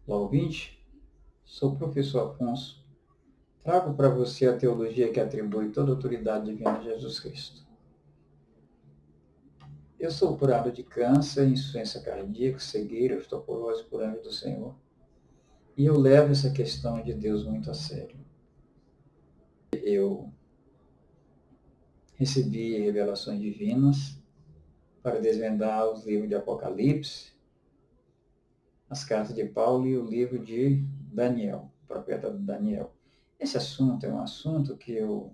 Olá, ouvinte. Sou o professor Afonso. Trago para você a teologia que atribui toda a autoridade divina a Jesus Cristo. Eu sou curado de câncer, insuficiência cardíaca, cegueira, osteoporose por anjo do Senhor. E eu levo essa questão de Deus muito a sério. Eu recebi revelações divinas para desvendar os livros de Apocalipse, as cartas de Paulo e o livro de Daniel, o profeta Daniel. Esse assunto é um assunto que eu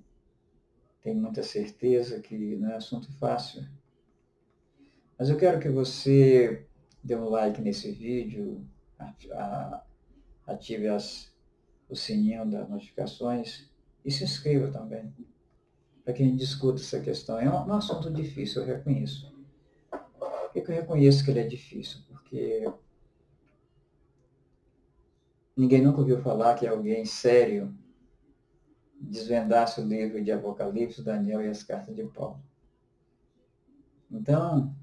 tenho muita certeza que não é assunto fácil. Mas eu quero que você dê um like nesse vídeo, ative o sininho das notificações e se inscreva também, para que a gente discuta essa questão. É um assunto difícil, eu reconheço. Por que eu reconheço que ele é difícil? Porque ninguém nunca ouviu falar que alguém sério desvendasse o livro de Apocalipse, Daniel e as cartas de Paulo. Então,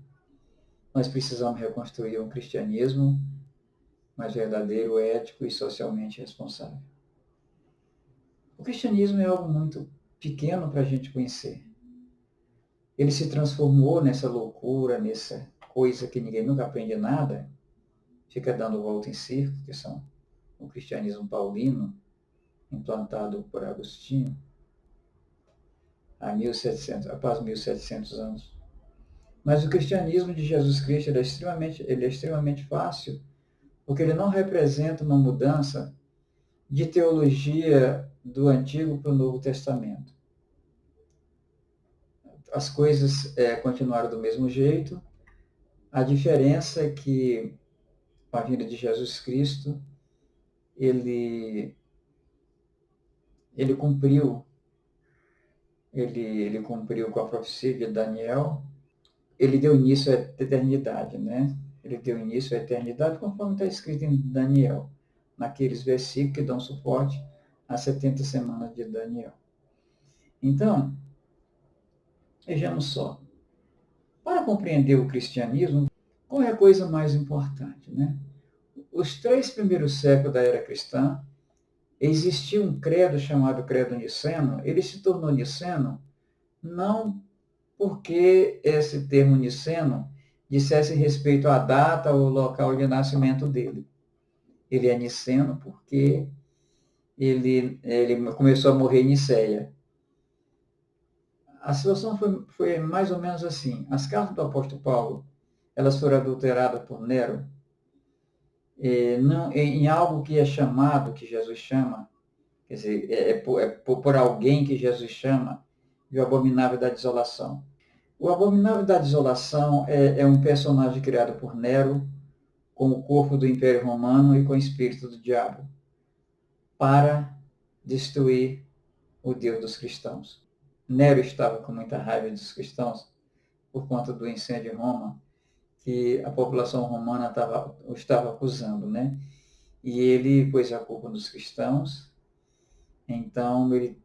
nós precisamos reconstruir um cristianismo mais verdadeiro, ético e socialmente responsável. O cristianismo é algo muito pequeno para a gente conhecer. Ele se transformou nessa loucura, nessa coisa que ninguém nunca aprende nada, fica dando volta em círculo, que são o cristianismo paulino, implantado por Agostinho há 1700, após 1700 anos. Mas o cristianismo de Jesus Cristo ele é extremamente fácil, porque ele não representa uma mudança de teologia do Antigo para o Novo Testamento. As coisas continuaram do mesmo jeito. A diferença é que, com a vinda de Jesus Cristo, ele cumpriu com a profecia de Daniel. Ele deu início à eternidade, né? Ele deu início à eternidade conforme está escrito em Daniel, naqueles versículos que dão suporte às 70 semanas de Daniel. Então, vejamos só. Para compreender o cristianismo, qual é a coisa mais importante, né? Os 3 primeiros séculos da era cristã, existia um credo chamado credo niceno. Ele se tornou niceno não porque esse termo niceno dissesse respeito à data ou local de nascimento dele. Ele é niceno porque ele começou a morrer em Nicéia. A situação foi mais ou menos assim. As cartas do apóstolo Paulo, elas foram adulteradas por Nero, em algo que é chamado, que Jesus chama, quer dizer, por alguém que Jesus chama de o abominável da desolação. O abominável da desolação é um personagem criado por Nero, com o corpo do Império Romano e com o espírito do diabo, para destruir o Deus dos cristãos. Nero estava com muita raiva dos cristãos por conta do incêndio em Roma, que a população romana o estava acusando, né? E ele pôs a culpa nos cristãos. Então ele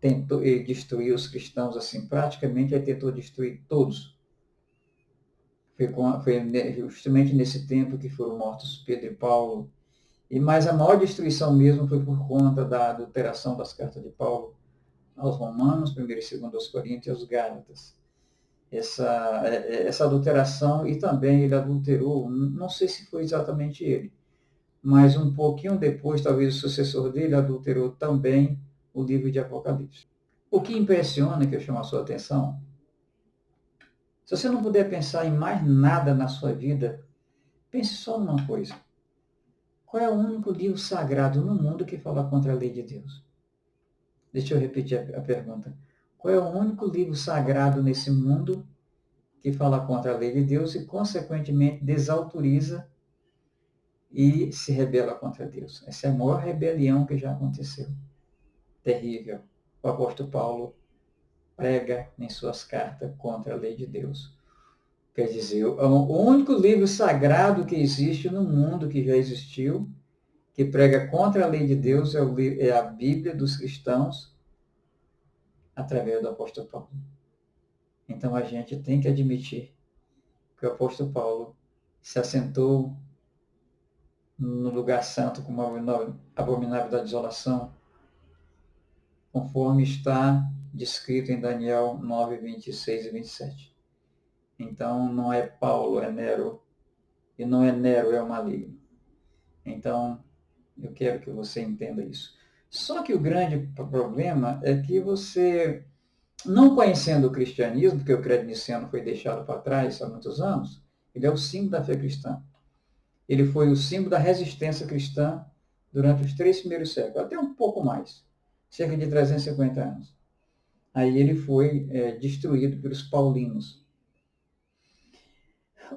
destruiu os cristãos assim, praticamente ele tentou destruir todos. Foi justamente nesse tempo que foram mortos Pedro e Paulo. Mas a maior destruição mesmo foi por conta da adulteração das cartas de Paulo aos Romanos, 1 e 2 aos Coríntios e aos Gálatas. Essa adulteração, e também ele adulterou, não sei se foi exatamente ele, mas um pouquinho depois, talvez o sucessor dele adulterou também o livro de Apocalipse. O que impressiona, que eu chamo a sua atenção, se você não puder pensar em mais nada na sua vida, pense só numa coisa. Qual é o único livro sagrado no mundo que fala contra a lei de Deus? Deixa eu repetir a pergunta. Qual é o único livro sagrado nesse mundo que fala contra a lei de Deus e, consequentemente, desautoriza e se rebela contra Deus? Essa é a maior rebelião que já aconteceu. Terrível. O apóstolo Paulo prega em suas cartas contra a lei de Deus. Quer dizer, o único livro sagrado que existe no mundo, que já existiu, que prega contra a lei de Deus, é a Bíblia dos cristãos, através do apóstolo Paulo. Então a gente tem que admitir que o apóstolo Paulo se assentou no lugar santo como abominável da desolação, conforme está descrito em Daniel 9, 26 e 27. Então, não é Paulo, é Nero, e não é Nero, é o maligno. Então, eu quero que você entenda isso. Só que o grande problema é que você, não conhecendo o cristianismo, porque o credo niceno foi deixado para trás há muitos anos, ele é o símbolo da fé cristã. Ele foi o símbolo da resistência cristã durante os 3 primeiros séculos, até um pouco mais, cerca de 350 anos. Aí ele foi destruído pelos paulinos.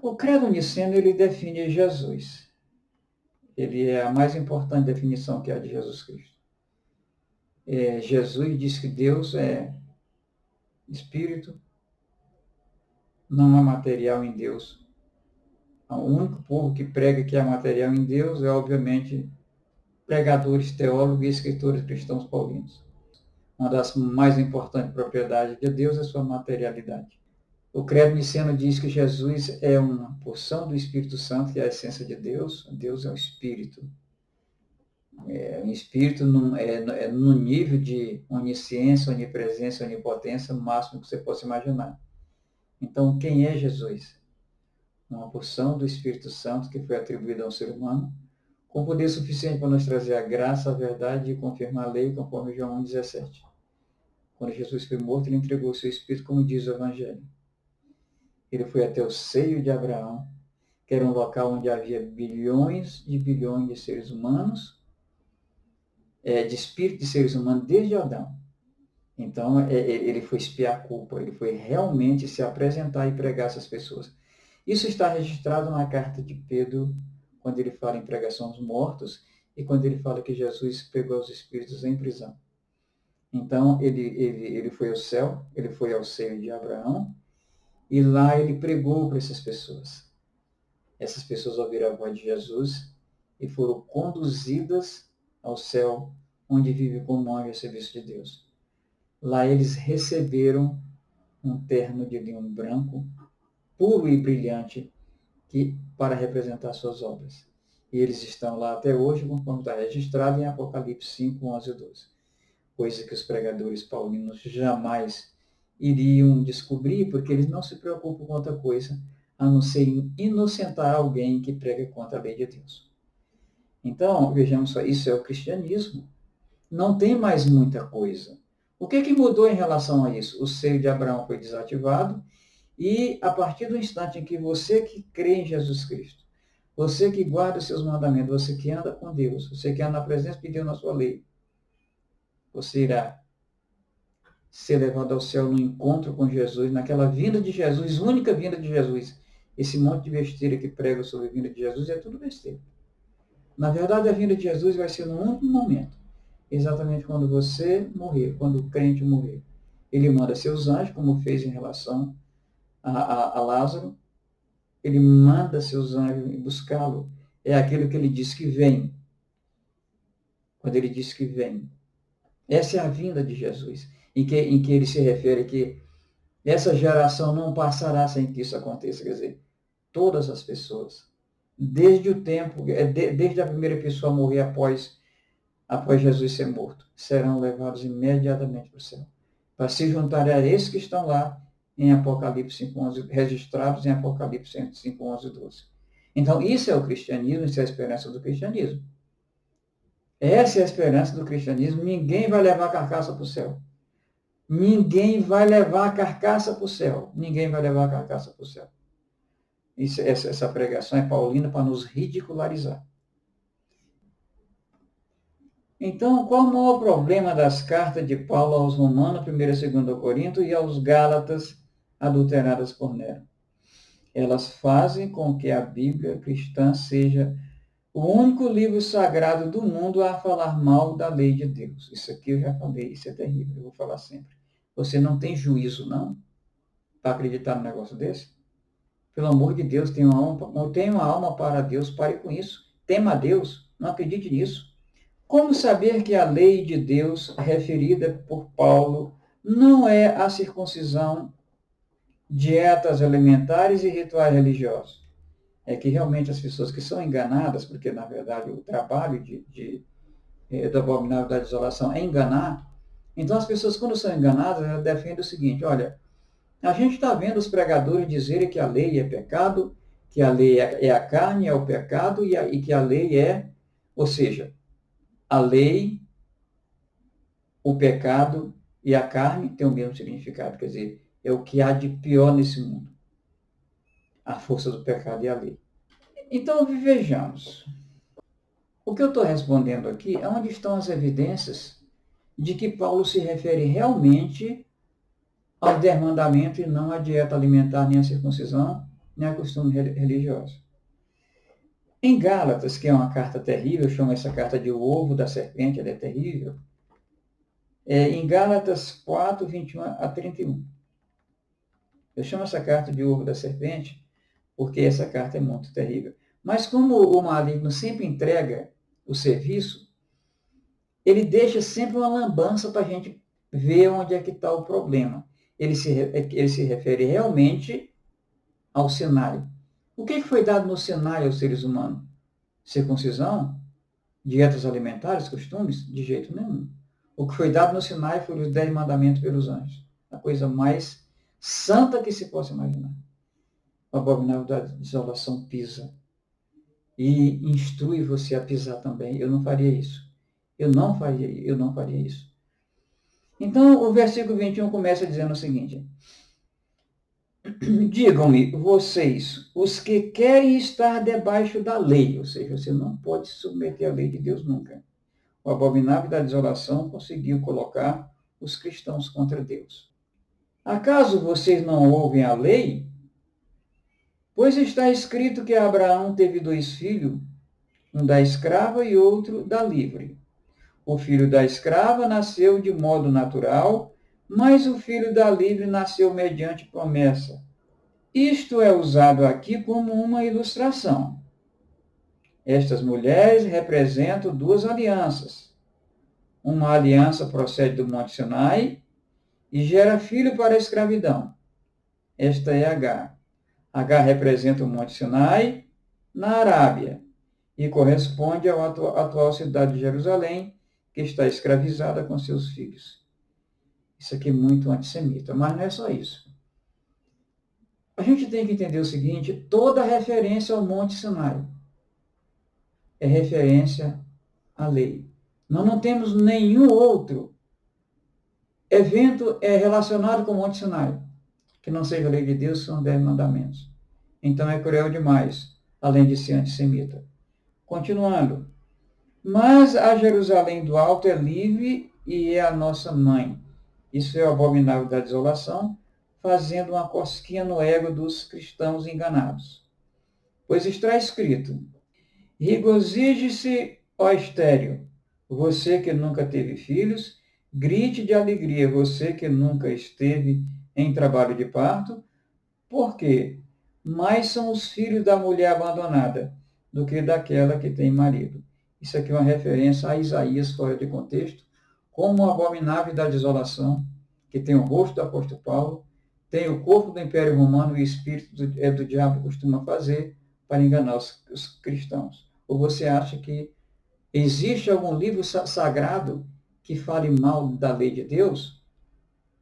O credo niceno, ele define Jesus. Ele é a mais importante definição que há de Jesus Cristo. Jesus diz que Deus é espírito, não há material em Deus. O único povo que prega que há material em Deus é, obviamente, pregadores, teólogos e escritores cristãos paulinos. Uma das mais importantes propriedades de Deus é a sua materialidade. O credo niceno diz que Jesus é uma porção do Espírito Santo, que é a essência de Deus. Deus é o Espírito. É um Espírito no nível de onisciência, onipresença, onipotência, no máximo que você possa imaginar. Então, quem é Jesus? Uma porção do Espírito Santo que foi atribuída ao ser humano, com poder suficiente para nos trazer a graça, a verdade e confirmar a lei, conforme João 1,17. Quando Jesus foi morto, ele entregou o seu Espírito, como diz o Evangelho. Ele foi até o seio de Abraão, que era um local onde havia bilhões de seres humanos, de espírito de seres humanos desde Adão. Então, ele foi expiar a culpa, ele foi realmente se apresentar e pregar essas pessoas. Isso está registrado na carta de Pedro, quando ele fala em pregação aos mortos, e quando ele fala que Jesus pegou os espíritos em prisão. Então, ele foi ao céu, ele foi ao seio de Abraão, e lá ele pregou para essas pessoas. Essas pessoas ouviram a voz de Jesus e foram conduzidas ao céu, onde vive como anjo a serviço de Deus. Lá eles receberam um terno de linho branco, puro e brilhante, para representar suas obras. E eles estão lá até hoje, conforme está registrado em Apocalipse 5, 11 e 12. Coisa que os pregadores paulinos jamais iriam descobrir, porque eles não se preocupam com outra coisa, a não ser inocentar alguém que prega contra a lei de Deus. Então, vejamos só, isso é o cristianismo. Não tem mais muita coisa. O que mudou em relação a isso? O seio de Abraão foi desativado e, a partir do instante em que você que crê em Jesus Cristo, você que guarda os seus mandamentos, você que anda com Deus, você que anda na presença de Deus na sua lei, você irá ser levado ao céu no encontro com Jesus, naquela vinda de Jesus, única vinda de Jesus. Esse monte de besteira que prega sobre a vinda de Jesus é tudo besteira. Na verdade, a vinda de Jesus vai ser num único momento, exatamente quando você morrer, quando o crente morrer. Ele manda seus anjos, como fez em relação a Lázaro, ele manda seus anjos buscá-lo. É aquilo que ele diz que vem. Quando ele diz que vem. Essa é a vinda de Jesus, em que ele se refere que essa geração não passará sem que isso aconteça. Quer dizer, todas as pessoas, desde o tempo, desde a primeira pessoa a morrer após Jesus ser morto, serão levados imediatamente para o céu, para se juntarem a esses que estão lá em Apocalipse 5:11, registrados em Apocalipse 5:11 e 12. Então, isso é o cristianismo, isso é a esperança do cristianismo. Essa é a esperança do cristianismo. Ninguém vai levar a carcaça para o céu. Ninguém vai levar a carcaça para o céu. Ninguém vai levar a carcaça para o céu. Essa pregação é paulina para nos ridicularizar. Então, qual o maior problema das cartas de Paulo aos Romanos, 1 e 2 Coríntios, e aos Gálatas, adulteradas por Nero? Elas fazem com que a Bíblia cristã seja o único livro sagrado do mundo a falar mal da lei de Deus. Isso aqui eu já falei, isso é terrível, eu vou falar sempre. Você não tem juízo, não, para acreditar num negócio desse? Pelo amor de Deus, tenha uma alma para Deus, pare com isso. Tema a Deus, não acredite nisso. Como saber que a lei de Deus, referida por Paulo, não é a circuncisão, dietas alimentares e rituais religiosos? é que realmente as pessoas que são enganadas, porque na verdade o trabalho do abominável da desolação é enganar, então as pessoas quando são enganadas, elas defendem o seguinte, olha, a gente está vendo os pregadores dizerem que a lei é pecado, que a lei é a carne, é o pecado, e que a lei é, ou seja, a lei, o pecado e a carne têm o mesmo significado, quer dizer, é o que há de pior nesse mundo, a força do pecado e a lei. Então, vejamos. O que eu estou respondendo aqui é onde estão as evidências de que Paulo se refere realmente ao 10 mandamentos e não à dieta alimentar, nem à circuncisão, nem a costume religioso. Em Gálatas, que é uma carta terrível, eu chamo essa carta de o ovo da serpente, ela é terrível, em Gálatas 4, 21 a 31. Eu chamo essa carta de ovo da serpente porque essa carta é muito terrível. Mas como o maligno sempre entrega o serviço, ele deixa sempre uma lambança para a gente ver onde é que está o problema. Ele se refere realmente ao cenário. O que foi dado no cenário aos seres humanos? Circuncisão? Dietas alimentares? Costumes? De jeito nenhum. O que foi dado no Sinai foram os 10 mandamentos pelos anjos. A coisa mais santa que se possa imaginar. O abominável da desolação pisa. E instrui você a pisar também. Eu não faria isso. Eu não faria isso. Então, o versículo 21 começa dizendo o seguinte. Digam-me, vocês, os que querem estar debaixo da lei, ou seja, você não pode se submeter à lei de Deus nunca. O abominável da desolação conseguiu colocar os cristãos contra Deus. Acaso vocês não ouvem a lei? Pois está escrito que Abraão teve 2 filhos, um da escrava e outro da livre. O filho da escrava nasceu de modo natural, mas o filho da livre nasceu mediante promessa. Isto é usado aqui como uma ilustração. Estas mulheres representam 2 alianças. Uma aliança procede do Monte Sinai e gera filho para a escravidão. Esta é Agar. Agar representa o Monte Sinai na Arábia e corresponde à atual cidade de Jerusalém, que está escravizada com seus filhos. Isso aqui é muito antissemita, mas não é só isso. A gente tem que entender o seguinte, toda referência ao Monte Sinai é referência à lei. Nós não temos nenhum outro evento relacionado com o Monte Sinai, que não seja a lei de Deus, são 10 mandamentos. Então é cruel demais, além de ser antissemita. Continuando. Mas a Jerusalém do Alto é livre e é a nossa mãe. Isso é o abominável da desolação, fazendo uma cosquinha no ego dos cristãos enganados. Pois está escrito, regozije-se, ó estéril, você que nunca teve filhos, grite de alegria, você que nunca esteve em trabalho de parto, porque mais são os filhos da mulher abandonada do que daquela que tem marido. Isso aqui é uma referência a Isaías fora de contexto, como o abominável da desolação, que tem o rosto do apóstolo Paulo, tem o corpo do Império Romano e o espírito do diabo costuma fazer para enganar os cristãos. Ou você acha que existe algum livro sagrado que fale mal da lei de Deus?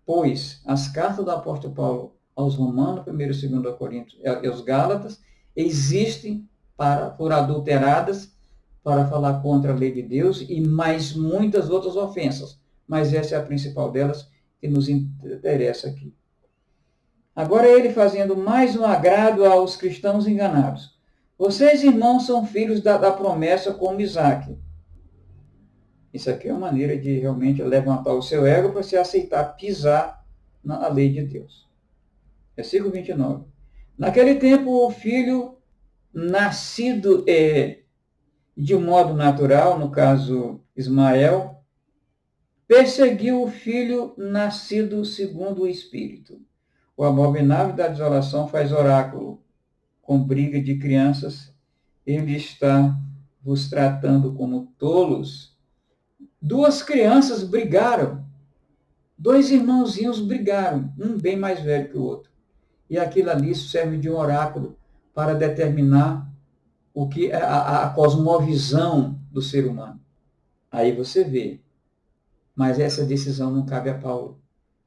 Pois as cartas do apóstolo Paulo aos Romanos, 1 e 2 Coríntios e aos Gálatas, existem por adulteradas para falar contra a lei de Deus e mais muitas outras ofensas. Mas essa é a principal delas que nos interessa aqui. Agora ele fazendo mais um agrado aos cristãos enganados. Vocês, irmãos, são filhos da promessa como Isaac. Isso aqui é uma maneira de realmente levantar o seu ego para você aceitar pisar na lei de Deus. Versículo 29. Naquele tempo, o filho nascido de modo natural, no caso Ismael, perseguiu o filho nascido segundo o Espírito. O abominável da desolação faz oráculo com briga de crianças. Ele está vos tratando como tolos. 2 crianças brigaram. 2 irmãozinhos brigaram, um bem mais velho que o outro. E aquilo ali serve de um oráculo para determinar o que a cosmovisão do ser humano. Aí você vê. Mas essa decisão não cabe a Paulo.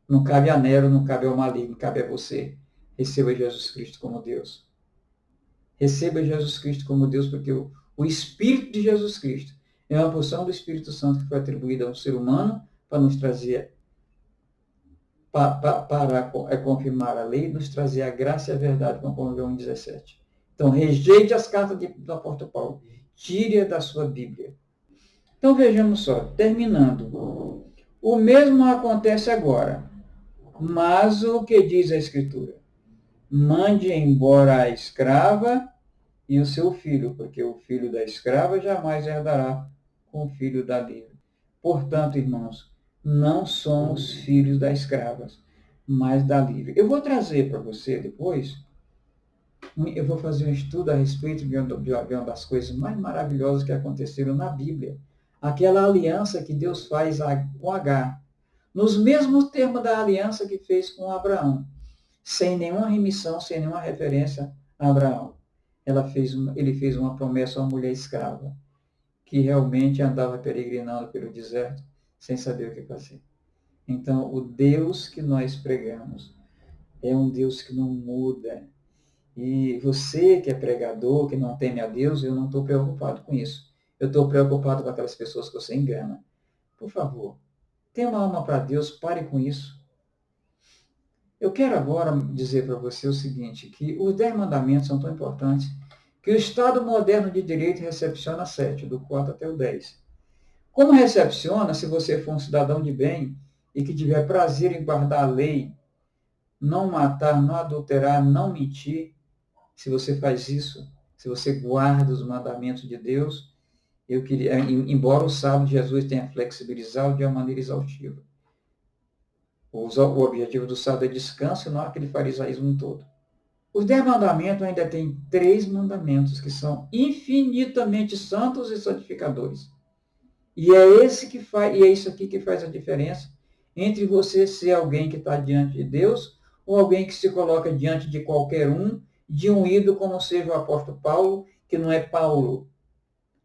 Não cabe a Nero, não cabe ao maligno, cabe a você. Receba Jesus Cristo como Deus. Receba Jesus Cristo como Deus, porque o Espírito de Jesus Cristo é uma porção do Espírito Santo que foi atribuída ao ser humano para nos trazer, para confirmar a lei, nos trazer a graça e a verdade, conforme João 17. Então, rejeite as cartas do apóstolo Paulo. Tire-a da sua Bíblia. Então, vejamos só, terminando. O mesmo acontece agora. Mas o que diz a Escritura? Mande embora a escrava e o seu filho, porque o filho da escrava jamais herdará com o filho da livre. Portanto, irmãos, não somos filhos da escrava, mas da livre. Eu vou trazer para você depois, eu vou fazer um estudo a respeito de uma das coisas mais maravilhosas que aconteceram na Bíblia. Aquela aliança que Deus faz com Agar, nos mesmos termos da aliança que fez com Abraão, sem nenhuma remissão, sem nenhuma referência a Abraão. Ele fez uma promessa a uma mulher escrava, que realmente andava peregrinando pelo deserto, sem saber o que fazer. Então, o Deus que nós pregamos é um Deus que não muda. E você que é pregador, que não teme a Deus, eu não estou preocupado com isso. Eu estou preocupado com aquelas pessoas que você engana. Por favor, tenha uma alma para Deus, pare com isso. Eu quero agora dizer para você o seguinte, que os 10 mandamentos são tão importantes que o Estado moderno de direito recepciona 7, do 4 até o 10. Como recepciona se você for um cidadão de bem e que tiver prazer em guardar a lei, não matar, não adulterar, não mentir? Se você faz isso, se você guarda os mandamentos de Deus, eu queria, embora o sábado Jesus tenha flexibilizado de uma maneira exaustiva. O objetivo do sábado é descanso, não aquele farisaísmo todo. Os 10 mandamentos ainda têm 3 mandamentos que são infinitamente santos e santificadores. E é isso aqui que faz a diferença entre você ser alguém que está diante de Deus ou alguém que se coloca diante de qualquer um, de um ídolo, como seja o apóstolo Paulo, que não é Paulo.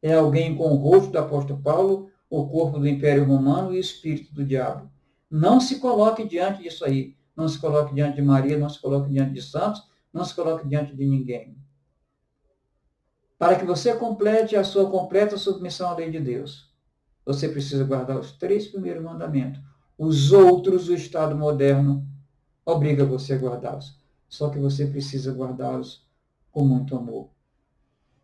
É alguém com o rosto do apóstolo Paulo, o corpo do Império Romano e o espírito do diabo. Não se coloque diante disso aí. Não se coloque diante de Maria, não se coloque diante de santos, não se coloque diante de ninguém. Para que você complete a sua completa submissão à lei de Deus, você precisa guardar os 3 primeiros mandamentos. Os outros, o Estado moderno obriga você a guardá-los. Só que você precisa guardá-los com muito amor.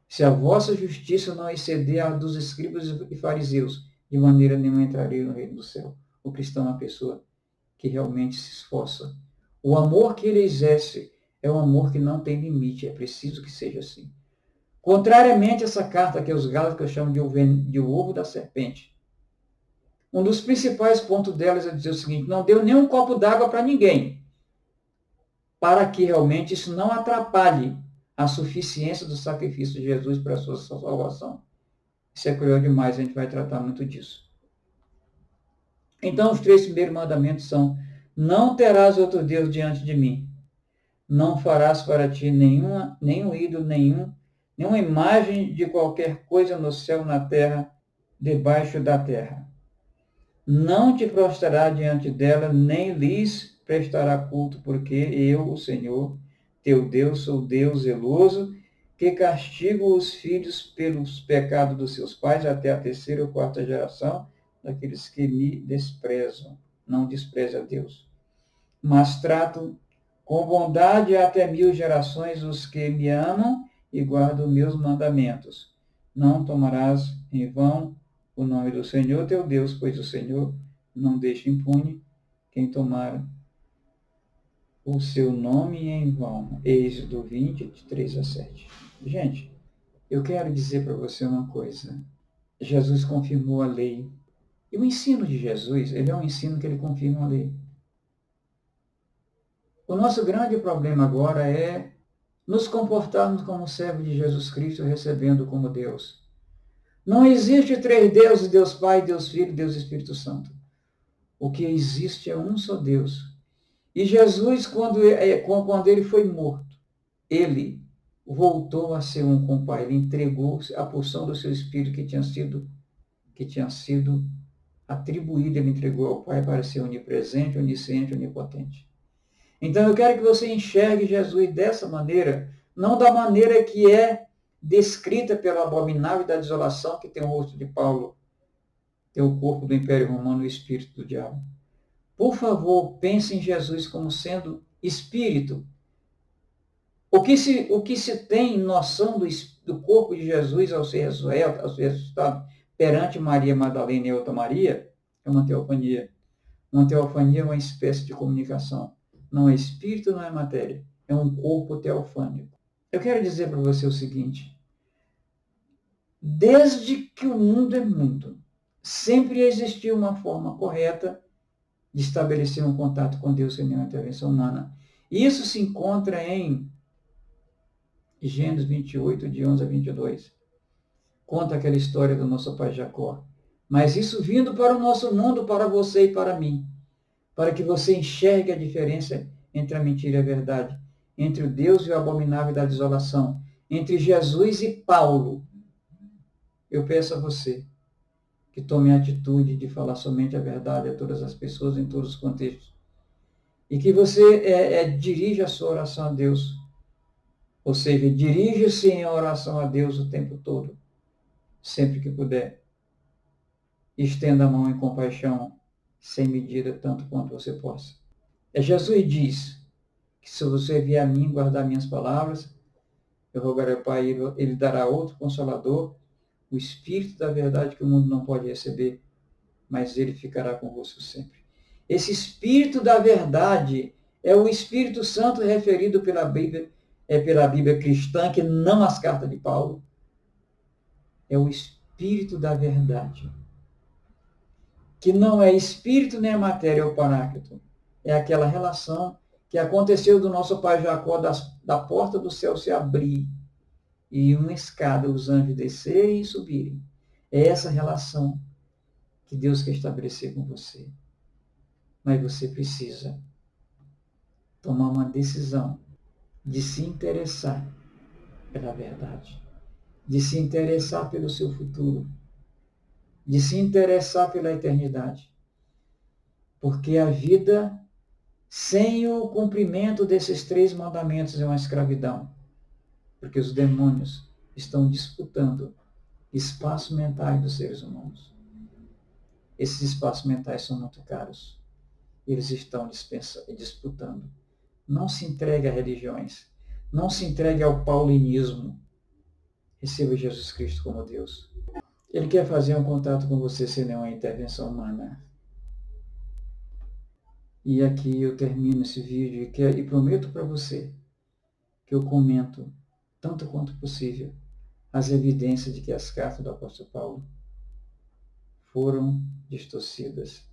Se a vossa justiça não exceder a dos escribas e fariseus, de maneira nenhuma entrarei no reino do céu. O cristão é uma pessoa que realmente se esforça. O amor que ele exerce é um amor que não tem limite, é preciso que seja assim. Contrariamente a essa carta que os Gálatas que eu chamo de o ovo da serpente, um dos principais pontos delas é dizer o seguinte: não deu nem um copo d'água para ninguém, para que realmente isso não atrapalhe a suficiência do sacrifício de Jesus para a sua salvação. Isso é cruel demais, a gente vai tratar muito disso. Então, os 3 primeiros mandamentos são: não terás outro Deus diante de mim. Não farás para ti nenhum ídolo, nenhuma imagem de qualquer coisa no céu, na terra, debaixo da terra. Não te prostrará diante dela, nem lhes prestará culto, porque eu, o Senhor, teu Deus, sou Deus zeloso, que castigo os filhos pelos pecados dos seus pais até a 3ª ou 4ª geração daqueles que me desprezam. Não despreza a Deus. Mas trato com bondade até 1000 gerações os que me amam e guardam meus mandamentos. Não tomarás em vão o nome do Senhor teu Deus, pois o Senhor não deixa impune quem tomar o seu nome em vão. Êxodo 20, de 3 a 7. Gente, eu quero dizer para você uma coisa. Jesus confirmou a lei. E o ensino de Jesus, ele é um ensino que ele confirma a lei. O nosso grande problema agora é nos comportarmos como servos de Jesus Cristo, recebendo como Deus. Não existe 3 deuses, Deus Pai, Deus Filho, Deus Espírito Santo. O que existe é um só Deus. E Jesus, quando ele foi morto, ele, voltou a ser um com o Pai. Ele entregou a porção do seu Espírito que tinha sido atribuída, ele entregou ao Pai para ser onipresente, onisciente, onipotente. Então eu quero que você enxergue Jesus dessa maneira, não da maneira que é descrita pela abominável da desolação, que tem o rosto de Paulo, tem o corpo do Império Romano e o espírito do diabo. Por favor, pense em Jesus como sendo espírito. O que se tem noção do corpo de Jesus ao ser ressuscitado perante Maria Madalena e outra Maria, é uma teofania. Uma teofania é uma espécie de comunicação. Não é espírito, não é matéria. É um corpo teofânico. Eu quero dizer para você o seguinte. Desde que o mundo é mundo, sempre existiu uma forma correta de estabelecer um contato com Deus sem nenhuma intervenção humana. Isso se encontra em Gênesis 28, de 11 a 22. Conta aquela história do nosso pai Jacó. Mas isso vindo para o nosso mundo, para você e para mim. Para que você enxergue a diferença entre a mentira e a verdade. Entre o Deus e o abominável da desolação. Entre Jesus e Paulo. Eu peço a você que tome a atitude de falar somente a verdade a todas as pessoas, em todos os contextos. E que você dirija a sua oração a Deus. Ou seja, dirija-se em oração a Deus o tempo todo, sempre que puder. Estenda a mão em compaixão, sem medida, tanto quanto você possa. Jesus diz que se você vier a mim guardar minhas palavras, eu rogarei ao Pai, ele dará outro Consolador, o Espírito da verdade que o mundo não pode receber, mas ele ficará convosco sempre. Esse Espírito da verdade é o Espírito Santo referido pela Bíblia cristã, que não as cartas de Paulo. É o Espírito da verdade. Que não é espírito nem matéria, é o Paráclito. É aquela relação que aconteceu do nosso pai Jacó, da porta do céu se abrir e uma escada os anjos descerem e subirem. É essa relação que Deus quer estabelecer com você. Mas você precisa tomar uma decisão de se interessar pela verdade, de se interessar pelo seu futuro, de se interessar pela eternidade. Porque a vida sem o cumprimento desses 3 mandamentos é uma escravidão. Porque os demônios estão disputando espaços mentais dos seres humanos. Esses espaços mentais são muito caros. Eles estão disputando. Não se entregue a religiões. Não se entregue ao paulinismo. Receba Jesus Cristo como Deus. Ele quer fazer um contato com você sem nenhuma intervenção humana. E aqui eu termino esse vídeo e prometo para você que eu comento, tanto quanto possível, as evidências de que as cartas do apóstolo Paulo foram distorcidas,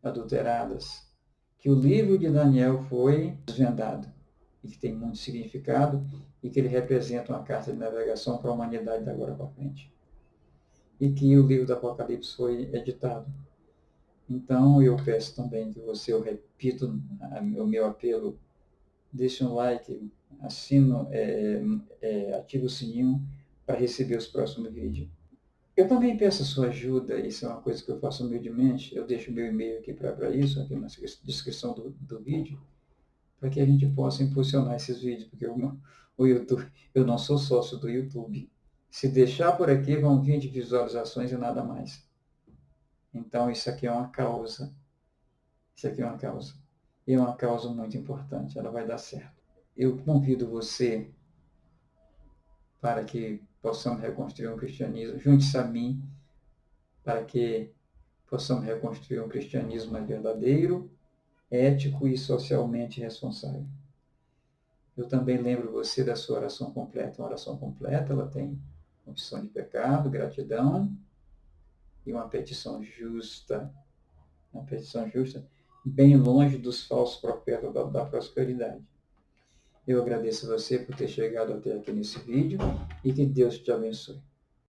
adulteradas, que o livro de Daniel foi desvendado e que tem muito significado e que ele representa uma carta de navegação para a humanidade da agora para frente. E que o livro do Apocalipse foi editado. Então eu peço também que você, eu repito o meu apelo, deixe um like, assino, ative o sininho para receber os próximos vídeos. Eu também peço a sua ajuda, isso é uma coisa que eu faço humildemente, eu deixo o meu e-mail aqui para isso, aqui na descrição do vídeo, para que a gente possa impulsionar esses vídeos, porque o YouTube, eu não sou sócio do YouTube. Se deixar por aqui, vão 20 visualizações e nada mais. Então isso aqui é uma causa. Isso aqui é uma causa. E é uma causa muito importante, ela vai dar certo. Eu convido você para que possamos reconstruir um cristianismo, junte-se a mim, para que possamos reconstruir um cristianismo mais verdadeiro, ético e socialmente responsável. Eu também lembro você da sua oração completa. Uma oração completa, ela tem confissão de pecado, gratidão e uma petição justa. Uma petição justa, bem longe dos falsos profetas da prosperidade. Eu agradeço a você por ter chegado até aqui nesse vídeo e que Deus te abençoe.